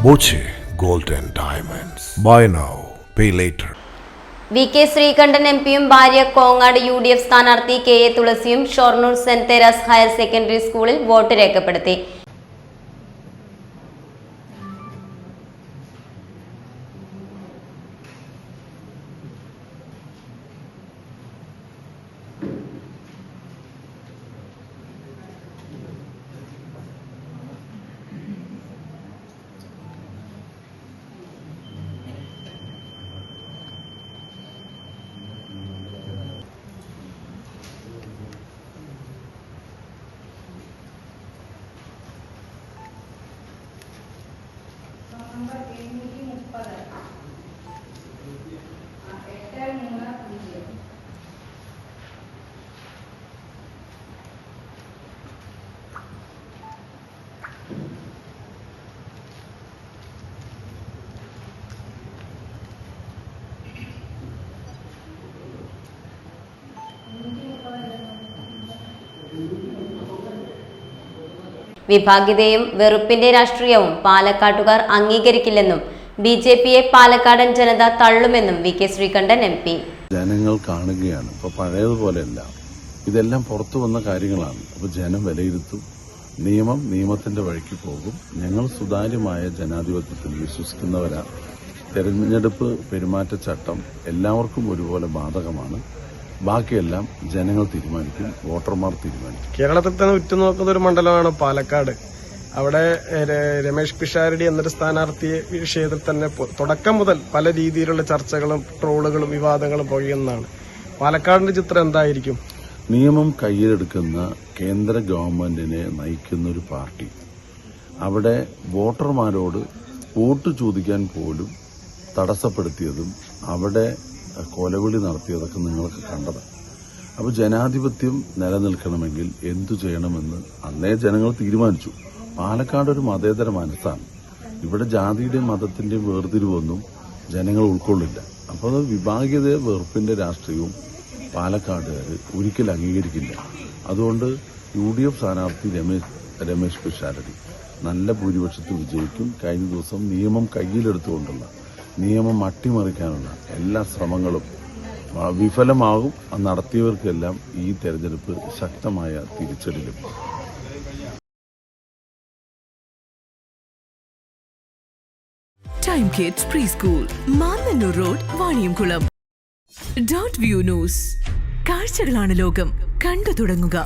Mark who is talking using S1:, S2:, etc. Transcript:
S1: Boche Gold and Diamonds. Buy now, pay later.
S2: VK Sreekandan എംപിയും ഭാര്യ Kongad UDF സ്ഥാനാർത്ഥി KA തുളസിയും Shoranur saint Teresa's higher secondary സ്കൂളിൽ വോട്ട് രേഖപ്പെടുത്തി. വിഭാഗീയതയും വെറുപ്പിന്റെ രാഷ്ട്രീയവും പാലക്കാട്ടുകാർ അംഗീകരിക്കില്ലെന്നും BJPയെ പാലക്കാടൻ ജനത തള്ളുമെന്നും VK ശ്രീകണ്ഠൻ MP.
S3: ജനങ്ങൾ കാണുകയാണ്. ഇപ്പോൾ പഴയതുപോലെയല്ല, ഇതെല്ലാം പുറത്തു വന്ന കാര്യങ്ങളാണ്. അപ്പോൾ ജനം വിലയിരുത്തും. നിയമത്തിന്റെ വഴിക്ക് പോകും. ഞങ്ങൾ സുതാര്യമായ ജനാധിപത്യത്തിൽ വിശ്വസിക്കുന്നവരാണ്. തെരഞ്ഞെടുപ്പ് പെരുമാറ്റച്ചട്ടം എല്ലാവർക്കും ഒരുപോലെ ബാധകമാണ്. ബാക്കിയെല്ലാം ജനങ്ങൾ തീരുമാനിക്കും, വോട്ടർമാർ തീരുമാനിക്കും.
S4: കേരളത്തിൽ തന്നെ ഉറ്റുനോക്കുന്ന ഒരു മണ്ഡലമാണ് പാലക്കാട്. അവിടെ രമേശ് പിഷാരടി എന്നൊരു സ്ഥാനാർത്ഥി വിഷയത്തിൽ തന്നെ തുടക്കം മുതൽ പല രീതിയിലുള്ള ചർച്ചകളും ട്രോളുകളും വിവാദങ്ങളും പുകയുന്നതാണ്. പാലക്കാടിന്റെ ചിത്രം എന്തായിരിക്കും?
S3: നിയമം കയ്യിലെടുക്കുന്ന കേന്ദ്ര ഗവൺമെന്റിനെ നയിക്കുന്ന ഒരു പാർട്ടി അവിടെ വോട്ടർമാരോട് വോട്ട് ചോദിക്കാൻ പോലും തടസ്സപ്പെടുത്തിയതും അവിടെ കൊലവിളി നടത്തിയതൊക്കെ നിങ്ങൾക്ക് കണ്ടതാണ്. അപ്പോൾ ജനാധിപത്യം നിലനിൽക്കണമെങ്കിൽ എന്തു ചെയ്യണമെന്ന് അന്നേ ജനങ്ങൾ തീരുമാനിച്ചു. പാലക്കാട് ഒരു മതേതര മനസ്സാണ്. ഇവിടെ ജാതിയുടെയും മതത്തിന്റെയും വേർതിരിവൊന്നും ജനങ്ങൾ ഉൾക്കൊള്ളില്ല. അപ്പോൾ അത് വിഭാഗീയത വെറുപ്പിന്റെ രാഷ്ട്രീയവും പാലക്കാടുകാർ ഒരിക്കലും അംഗീകരിക്കില്ല. അതുകൊണ്ട് UDF സ്ഥാനാർത്ഥി രമേശ് പിഷാരടി നല്ല ഭൂരിപക്ഷത്തിൽ വിജയിക്കും. കഴിഞ്ഞ ദിവസം നിയമം കയ്യിലെടുത്തുകൊണ്ടുള്ള നിയമം അട്ടിമറിക്കാനുള്ള എല്ലാ ശ്രമങ്ങളും വിഫലമാകും. നടത്തിയവർക്കെല്ലാം ഈ തെരഞ്ഞെടുപ്പ് ശക്തമായ തിരിച്ചടി ലഭിക്കും.
S5: Time Kids Preschool, Mannannur road, Vaniyamkulam. .view news. കാഴ്ചകളാണ് ലോകം, കണ്ടു തുടങ്ങുക.